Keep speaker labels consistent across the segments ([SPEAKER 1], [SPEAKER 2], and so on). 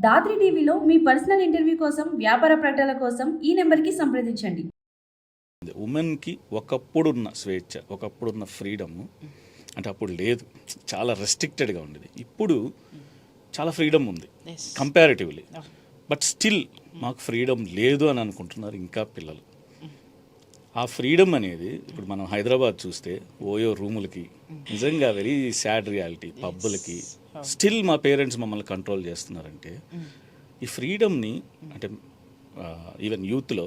[SPEAKER 1] దాత్రి టీవీలో మీ personal interview కోసం, వ్యాపార ప్రకటనల కోసం ఈ నెంబర్కి సంప్రదించండి.
[SPEAKER 2] ఉమెన్కి ఒకప్పుడున్న స్వేచ్ఛ, ఒకప్పుడున్న ఫ్రీడమ్ అంటే అప్పుడు లేదు, చాలా రెస్ట్రిక్టెడ్గా ఉండేది. ఇప్పుడు చాలా ఫ్రీడమ్ ఉంది కంపారిటివ్లీ. బట్ స్టిల్ మాకు ఫ్రీడమ్ లేదు అని అనుకుంటున్నారు ఇంకా పిల్లలు. ఆ ఫ్రీడమ్ అనేది ఇప్పుడు మనం హైదరాబాద్ చూస్తే ఓయో రూములకి, నిజంగా వెరీ సాడ్ రియాలిటీ, పబ్బులకి స్టిల్ మా పేరెంట్స్ మమ్మల్ని కంట్రోల్ చేస్తున్నారంటే ఈ ఫ్రీడమ్ని అంటే ఈవెన్ యూత్లో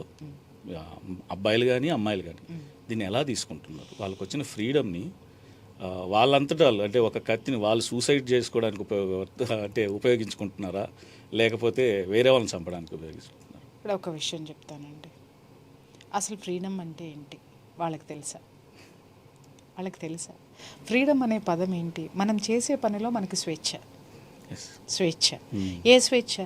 [SPEAKER 2] అబ్బాయిలు కానీ అమ్మాయిలు కానీ దీన్ని ఎలా తీసుకుంటున్నారు? వాళ్ళకి వచ్చిన ఫ్రీడమ్ని వాళ్ళంతటా వాళ్ళు అంటే ఒక కత్తిని వాళ్ళు సూసైడ్ చేసుకోవడానికి ఉపయోగించుకుంటున్నారా, లేకపోతే వేరే వాళ్ళని చంపడానికి ఉపయోగించుకుంటున్నారా?
[SPEAKER 3] ఇక్కడ ఒక విషయం చెప్తానండి. అసలు ఫ్రీడమ్ అంటే ఏంటి వాళ్ళకి తెలుసా? వాళ్ళకి తెలుసా ఫ్రీడమ్ అనే పదం ఏంటి? మనం చేసే పనిలో మనకి స్వేచ్ఛ. స్వేచ్ఛ ఏ స్వేచ్ఛ?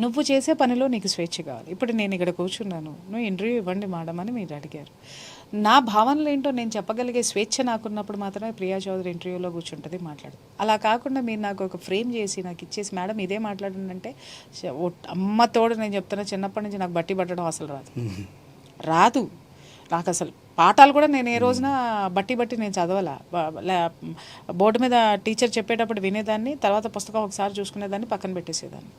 [SPEAKER 3] నువ్వు చేసే పనిలో నీకు స్వేచ్ఛ కావాలి. ఇప్పుడు నేను ఇక్కడ కూర్చున్నాను, నువ్వు ఇంటర్వ్యూ ఇవ్వండి మేడం అని మీరు అడిగారు. నా భావనలు ఏంటో నేను చెప్పగలిగే స్వేచ్ఛ నాకున్నప్పుడు మాత్రమే ప్రియా చౌదరి ఇంటర్వ్యూలో కూర్చుంటుంది, మాట్లాడుతుంది. అలా కాకుండా మీరు నాకు ఒక ఫ్రేమ్ చేసి నాకు ఇచ్చేసి మేడం ఇదే మాట్లాడంటే అమ్మ తోడు నేను చెప్తున్నా, చిన్నప్పటి నుంచి నాకు బట్టి పట్టడం అసలు రాదు. నాకు అసలు పాఠాలు కూడా నేను ఏ రోజున బట్టి నేను చదవాలా. బోర్డు మీద టీచర్ చెప్పేటప్పుడు వినేదాన్ని, తర్వాత పుస్తకం ఒకసారి చూసుకునేదాన్ని, పక్కన పెట్టేసేదాన్ని,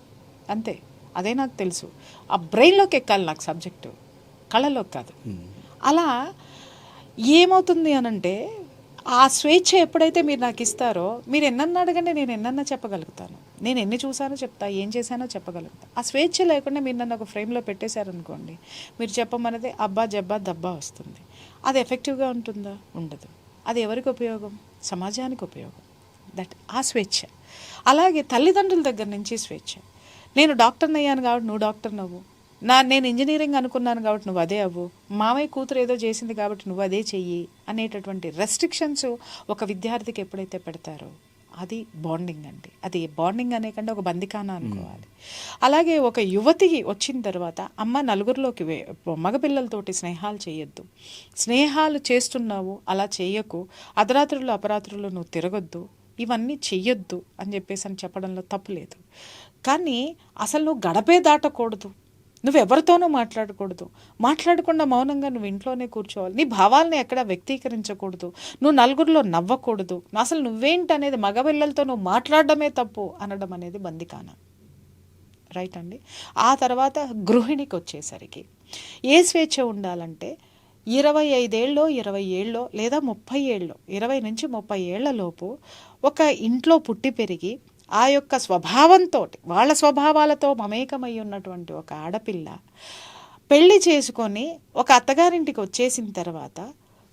[SPEAKER 3] అంతే. అదే నాకు తెలుసు. ఆ బ్రెయిన్లోకి ఎక్కాలి నాకు సబ్జెక్టు, కళ్ళలోకి కాదు. అలా ఏమవుతుంది అనంటే ఆ స్వేచ్ఛ ఎప్పుడైతే మీరు నాకు ఇస్తారో, మీరు ఎన్నన్నా అడగండి, నేను ఎన్నన్నా చెప్పగలుగుతాను. నేను ఎన్ని చూసానో చెప్తా, ఏం చేశానో చెప్పగలుగుతా. ఆ స్వేచ్ఛ లేకుండా మీరు నన్ను ఒక ఫ్రేమ్లో పెట్టేశారనుకోండి, మీరు చెప్పమనేది అబ్బా జబ్బా దబ్బా వస్తుంది. అది ఎఫెక్టివ్గా ఉంటుందా? ఉండదు. అది ఎవరికి ఉపయోగం? సమాజానికి ఉపయోగం. ఆ స్వేచ్ఛ. అలాగే తల్లిదండ్రుల దగ్గర నుంచి స్వేచ్ఛ. నేను డాక్టర్ని అయ్యాను కాబట్టి నువ్వు డాక్టర్ నవ్వు, నేను ఇంజనీరింగ్ అనుకున్నాను కాబట్టి నువ్వు అదే అవ్వు, మామయ్య కూతురు ఏదో చేసింది కాబట్టి నువ్వు అదే చెయ్యి అనేటటువంటి రెస్ట్రిక్షన్స్ ఒక విద్యార్థికి ఎప్పుడైతే పెడతారో అది బాండింగ్ అండి. అది బాండింగ్ అనే కంటే ఒక బందికానా అనుకోవాలి. అలాగే ఒక యువతికి వచ్చిన తర్వాత అమ్మ నలుగురిలోకి మగపిల్లలతోటి స్నేహాలు చేయొద్దు, స్నేహాలు చేస్తున్నావు అలా చేయకు, అర్ధరాత్రులు అపరాత్రులు నువ్వు తిరగొద్దు, ఇవన్నీ చెయ్యొద్దు అని చెప్పేసి అని చెప్పడంలో తప్పు లేదు. కానీ అసలు నువ్వు గడపే దాటకూడదు, నువ్వు ఎవరితోనూ మాట్లాడకూడదు, మాట్లాడకుండా మౌనంగా నువ్వు ఇంట్లోనే కూర్చోవాలి, నీ భావాలని ఎక్కడా వ్యక్తీకరించకూడదు, నువ్వు నలుగురిలో నవ్వకూడదు, అసలు నువ్వేంటి అనేది మగపిల్లలతో నువ్వు మాట్లాడడమే తప్పు అనడం అనేది బందికాన. రైట్ అండి. ఆ తర్వాత గృహిణికి వచ్చేసరికి ఏ స్వేచ్ఛ ఉండాలంటే 25 ఏళ్ళో 20 ఏళ్ళో లేదా 30 ఏళ్ళో 20 నుంచి 30 ఏళ్ల లోపు ఒక ఇంట్లో పుట్టి పెరిగి ఆ యొక్క స్వభావంతో వాళ్ళ స్వభావాలతో మమేకమై ఉన్నటువంటి ఒక ఆడపిల్ల పెళ్లి చేసుకొని ఒక అత్తగారింటికి వచ్చేసిన తర్వాత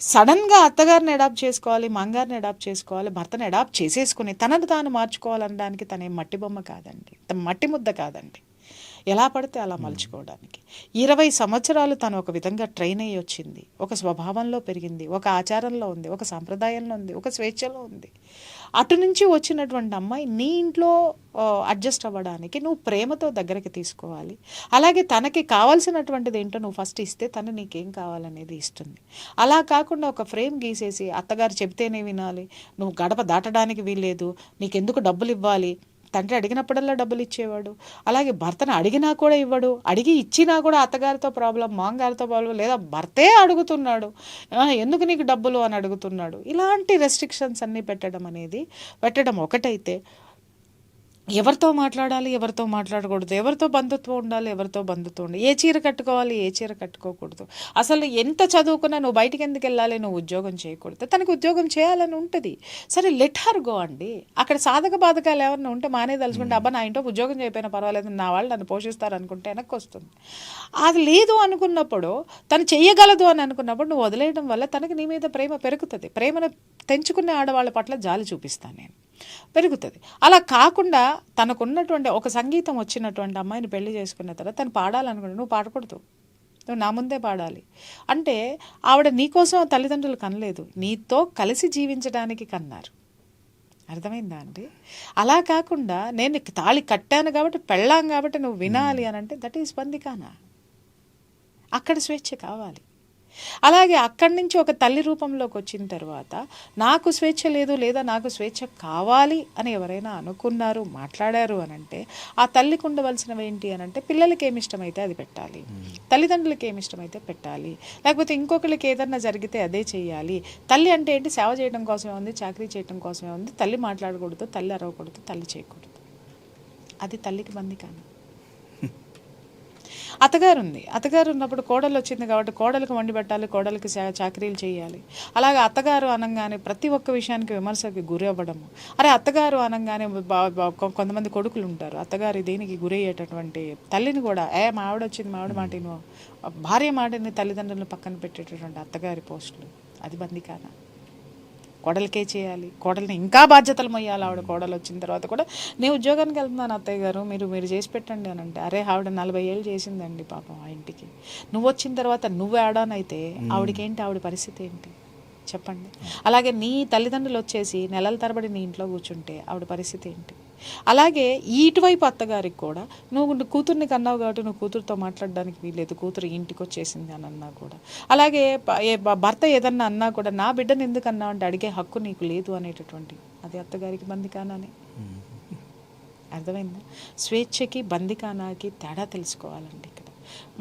[SPEAKER 3] సడన్గా అత్తగారిని అడాప్ట్ చేసుకోవాలి, మంగారిని అడాప్ట్ చేసుకోవాలి, భర్తను అడాప్ట్ చేసేసుకుని తనను తాను మార్చుకోవాలనడానికి తనేం మట్టి బొమ్మ కాదండి, మట్టి ముద్ద కాదండి. ఎలా పడితే అలా మలుచుకోవడానికి 20 సంవత్సరాలు తను ఒక విధంగా ట్రైన్ అయ్యి వచ్చింది, ఒక స్వభావంలో పెరిగింది, ఒక ఆచారంలో ఉంది, ఒక సాంప్రదాయంలో ఉంది, ఒక స్వేచ్ఛలో ఉంది. అటు నుంచి వచ్చినటువంటి అమ్మాయి నీ ఇంట్లో అడ్జస్ట్ అవ్వడానికి నువ్వు ప్రేమతో దగ్గరికి తీసుకోవాలి. అలాగే తనకి కావాల్సినటువంటిది ఏంటో నువ్వు ఫస్ట్ ఇస్తే తను నీకేం కావాలనేది ఇస్తుంది. అలా కాకుండా ఒక ఫ్రేమ్ గీసేసి అత్తగారు చెబితేనే వినాలి, నువ్వు గడప దాటడానికి వీల్లేదు, నీకెందుకు డబ్బులు ఇవ్వాలి, తండ్రి అడిగినప్పుడల్లా డబ్బులు ఇచ్చేవాడు, అలాగే భర్తను అడిగినా కూడా ఇవ్వడు, అడిగి ఇచ్చినా కూడా అత్తగారితో ప్రాబ్లం, మామగారితో ప్రాబ్లం, లేదా భర్తే అడుగుతున్నాడు ఎందుకు నీకు డబ్బులు అని అడుగుతున్నాడు. ఇలాంటి రెస్ట్రిక్షన్స్ అన్నీ పెట్టడం ఒకటైతే ఎవరితో మాట్లాడాలి, ఎవరితో మాట్లాడకూడదు, ఎవరితో బంధుత్వం ఉండాలి, ఎవరితో బంధుత్వం ఉండాలి, ఏ చీర కట్టుకోవాలి, ఏ చీర కట్టుకోకూడదు, అసలు ఎంత చదువుకున్నా నువ్వు బయటికి ఎందుకు వెళ్ళాలి, నువ్వు ఉద్యోగం చేయకూడదు, తనకు ఉద్యోగం చేయాలని ఉంటుంది, సరే లెట్ హర్ గో అండి. అక్కడ సాధక బాధకాలు ఎవరైనా ఉంటే మానే తలుచుకుంటే అబ్బా నా ఇంట్లో ఉద్యోగం చేయకపోయినా పర్వాలేదు, నా వాళ్ళు నన్ను పోషిస్తారు అనుకుంటే వెనక్కి వస్తుంది. అది లేదు అనుకున్నప్పుడు, తను చెయ్యగలదు అని అనుకున్నప్పుడు నువ్వు వదిలేయడం వల్ల తనకి నీ మీద ప్రేమ పెరుగుతుంది. ప్రేమను తెంచుకునే ఆడవాళ్ళ పట్ల జాలి చూపిస్తాను నేను, పెరుగుతుంది. అలా కాకుండా తనకున్నటువంటి ఒక సంగీతం వచ్చినటువంటి అమ్మాయిని పెళ్లి చేసుకున్న తర్వాత తను పాడాలనుకుంటే నువ్వు పాడకూడదు, నువ్వు నా ముందే పాడాలి అంటే ఆవిడ నీకోసం తల్లిదండ్రులు కనలేదు, నీతో కలిసి జీవించడానికి కన్నారు. అర్థమైందా అండి? అలా కాకుండా నేను తాళి కట్టాను కాబట్టి పెళ్ళాం కాబట్టి నువ్వు వినాలి అని అంటే దట్ ఈస్ బందికానా. అక్కడ స్వేచ్ఛ కావాలి. అలాగే అక్కడి నుంచి ఒక తల్లి రూపంలోకి వచ్చిన తర్వాత నాకు స్వేచ్ఛ లేదు లేదా నాకు స్వేచ్ఛ కావాలి అని ఎవరైనా అనుకున్నారు, మాట్లాడారు అని అంటే ఆ తల్లికి ఉండవలసినవి ఏంటి అని అంటే పిల్లలకి ఏమి ఇష్టమైతే అది పెట్టాలి, తల్లిదండ్రులకి ఏమి ఇష్టమైతే పెట్టాలి, లేకపోతే ఇంకొకరికి ఏదన్నా జరిగితే అదే చేయాలి. తల్లి అంటే ఏంటి? సేవ చేయడం కోసమే ఉంది, చాకరీ చేయడం కోసమే ఉంది. తల్లి మాట్లాడకూడదు, తల్లి అరవకూడదు, తల్లి చేయకూడదు. అది తల్లికి బంది కాను. అత్తగారు ఉంది, అత్తగారు ఉన్నప్పుడు కోడలు వచ్చింది కాబట్టి కోడలకు వండి పెట్టాలి, కోడలికి చాకరీలు చేయాలి. అలాగే అత్తగారు అనగానే ప్రతి ఒక్క విషయానికి విమర్శకి గురి అవ్వడము. అరే అత్తగారు అనగానే కొంతమంది కొడుకులు ఉంటారు, అత్తగారు దీనికి గురయ్యేటటువంటి తల్లిని కూడా మా ఆవిడ వచ్చింది, మా ఆవిడ మాటను, భార్య మాటని తల్లిదండ్రులను పక్కన పెట్టేటటువంటి అత్తగారి పోస్టులు, అది బంది కాదా? కోడలికే చేయాలి, కోడలిని ఇంకా బాధ్యతలు మొయ్యాలి. ఆవిడ కోడలు వచ్చిన తర్వాత కూడా నేను ఉద్యోగానికి వెళ్తున్నాను అత్తయ్య గారు, మీరు చేసి పెట్టండి అని అంటే, అరే ఆవిడ 40 ఏళ్ళు చేసిందండి పాపం ఆ ఇంటికి, నువ్వు వచ్చిన తర్వాత నువ్వు యాడానైతే ఆవిడకేంటి, ఆవిడ పరిస్థితి ఏంటి చెప్పండి. అలాగే నీ తల్లిదండ్రులు వచ్చేసి నెలల తరబడి నీ ఇంట్లో కూర్చుంటే ఆవిడ పరిస్థితి ఏంటి? అలాగే ఇటువైపు అత్తగారికి కూడా నువ్వు కూతుర్ని కన్నావు కాబట్టి నువ్వు కూతురుతో మాట్లాడడానికి వీల్లేదు, కూతురు ఇంటికి వచ్చేసింది అని అన్నా కూడా, అలాగే భర్త ఏదన్నా అన్నా కూడా నా బిడ్డను ఎందుకు అన్నావు అంటే అడిగే హక్కు నీకు లేదు అనేటటువంటి, అది అత్తగారికి బందికానానే. అర్థమైందా? స్వేచ్ఛకి బందికానాకి తేడా తెలుసుకోవాలండి. ఇక్కడ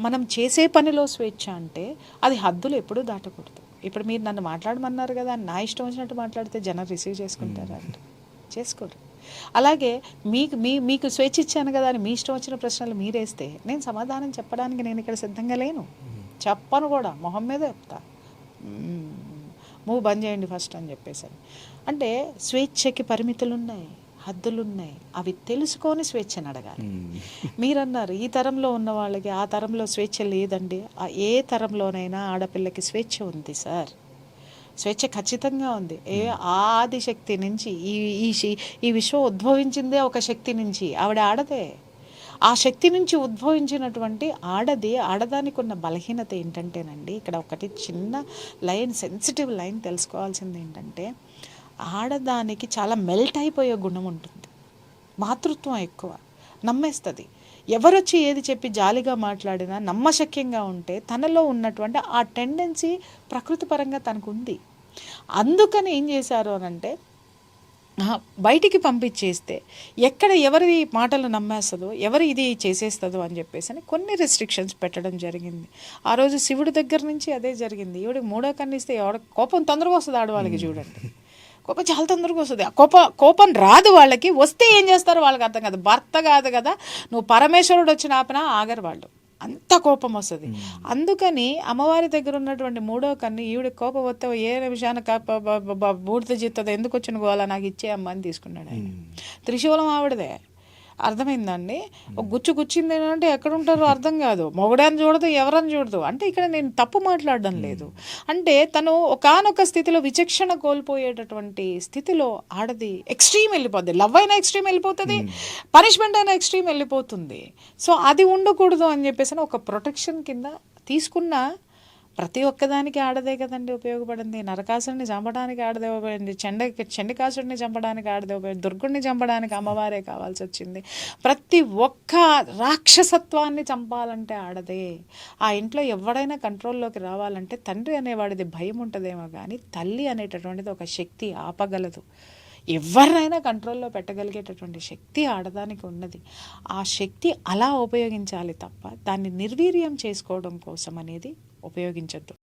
[SPEAKER 3] మనం చేసే పనిలో స్వేచ్ఛ అంటే అది హద్దులు ఎప్పుడూ దాటకూడదు. ఇప్పుడు మీరు నన్ను మాట్లాడమన్నారు కదా, నా ఇష్టం వచ్చినట్టు మాట్లాడితే జనం రిసీవ్ చేసుకుంటారా అంటే చేసుకోరు. అలాగే మీకు స్వేచ్ఛ ఇచ్చాను కదా అని మీ ఇష్టం వచ్చిన ప్రశ్నలు మీరేస్తే నేను సమాధానం చెప్పడానికి నేను ఇక్కడ సిద్ధంగా లేను, చెప్పను కూడా, మొహం మీద చెప్తా, మూవ్ బంద్ చేయండి ఫస్ట్ అని చెప్పేసాను. అంటే స్వేచ్ఛకి పరిమితులు ఉన్నాయి, హద్దులు ఉన్నాయి, అవి తెలుసుకొని స్వేచ్ఛను అడగాలి. మీరన్నారు ఈ తరంలో ఉన్న వాళ్ళకి ఆ తరంలో స్వేచ్ఛ లేదండి. ఏ తరంలోనైనా ఆడపిల్లకి స్వేచ్ఛ ఉంది సార్, స్వేచ్ఛ ఖచ్చితంగా ఉంది. ఆది శక్తి నుంచి ఈ విశ్వం ఉద్భవించిందే ఒక శక్తి నుంచి, ఆవిడ ఆడదే. ఆ శక్తి నుంచి ఉద్భవించినటువంటి ఆడదానికి ఉన్న బలహీనత ఏంటంటేనండి, ఇక్కడ ఒకటి చిన్న లైన్, సెన్సిటివ్ లైన్ తెలుసుకోవాల్సింది ఏంటంటే, ఆడదానికి చాలా మెల్ట్ అయిపోయే గుణం ఉంటుంది, మాతృత్వం ఎక్కువ, నమ్మేస్తుంది. ఎవరొచ్చి ఏది చెప్పి జాలిగా మాట్లాడినా నమ్మశక్యంగా ఉంటే తనలో ఉన్నటువంటి ఆ టెండెన్సీ ప్రకృతి పరంగా తనకు ఉంది. అందుకని ఏం చేశారు అనంటే బయటికి పంపించేస్తే ఎక్కడ ఎవరి మాటలు నమ్మేస్తుందో, ఎవరు ఇది చేసేస్తుందో అని చెప్పేసి కొన్ని రెస్ట్రిక్షన్స్ పెట్టడం జరిగింది. ఆ రోజు శివుడి దగ్గర నుంచి అదే జరిగింది. ఈవిడికి 3వ కన్ను ఇస్తే కోపం తొందరగా వస్తుంది ఆడవాళ్ళకి, చూడండి కోపం చాలా తొందరగా వస్తుంది. కోపం రాదు వాళ్ళకి, వస్తే ఏం చేస్తారో వాళ్ళకి అర్థం కాదు. భర్త కాదు కదా, నువ్వు పరమేశ్వరుడు వచ్చిన ఆపినా ఆగరు వాళ్ళు, అంత కోపం వస్తుంది. అందుకని అమ్మవారి దగ్గర ఉన్నటువంటి 3వ కన్ను ఈవిడికి కోపం వస్తే ఏ నిమిషానికి బూడిద జీతుంది, ఎందుకు వచ్చిన గోలా నాకు ఇచ్చే అమ్మ అని తీసుకున్నాడు ఆయన. త్రిశూలం ఆవిడదే, అర్థమైందండి. గుచ్చింది అంటే ఎక్కడ ఉంటారో అర్థం కాదు, మొగడాన్ని చూడదు, ఎవరని చూడదు. అంటే ఇక్కడ నేను తప్పు మాట్లాడడం లేదు, అంటే తను ఒకానొక స్థితిలో విచక్షణ కోల్పోయేటటువంటి స్థితిలో ఆడది ఎక్స్ట్రీమ్ వెళ్ళిపోద్ది. లవ్ అయినా ఎక్స్ట్రీమ్ వెళ్ళిపోతుంది, పనిష్మెంట్ అయినా ఎక్స్ట్రీమ్ వెళ్ళిపోతుంది. సో అది ఉండకూడదు అని చెప్పేసి ఒక ప్రొటెక్షన్ కింద తీసుకున్న ప్రతి ఒక్కదానికి ఆడదే కదండి ఉపయోగపడింది. నరకాసుడిని చంపడానికి ఆడదే ఉపయోగింది, చండికాసుడిని చంపడానికి ఆడదే ఉపయోగింది, దుర్గుడిని చంపడానికి అమ్మవారే కావాల్సి వచ్చింది. ప్రతి ఒక్క రాక్షసత్వాన్ని చంపాలంటే ఆడదే. ఆ ఇంట్లో ఎవడైనా కంట్రోల్లోకి రావాలంటే తండ్రి అనేవాడిది భయం ఉంటుందేమో కానీ తల్లి అనేటటువంటిది ఒక శక్తి ఆపగలదు. ఎవరినైనా కంట్రోల్లో పెట్టగలిగేటటువంటి శక్తి ఆడదానికి ఉన్నది. ఆ శక్తి అలా ఉపయోగించాలి తప్ప దాన్ని నిర్వీర్యం చేసుకోవడం కోసం అనేది ఉపయోగించద్దు.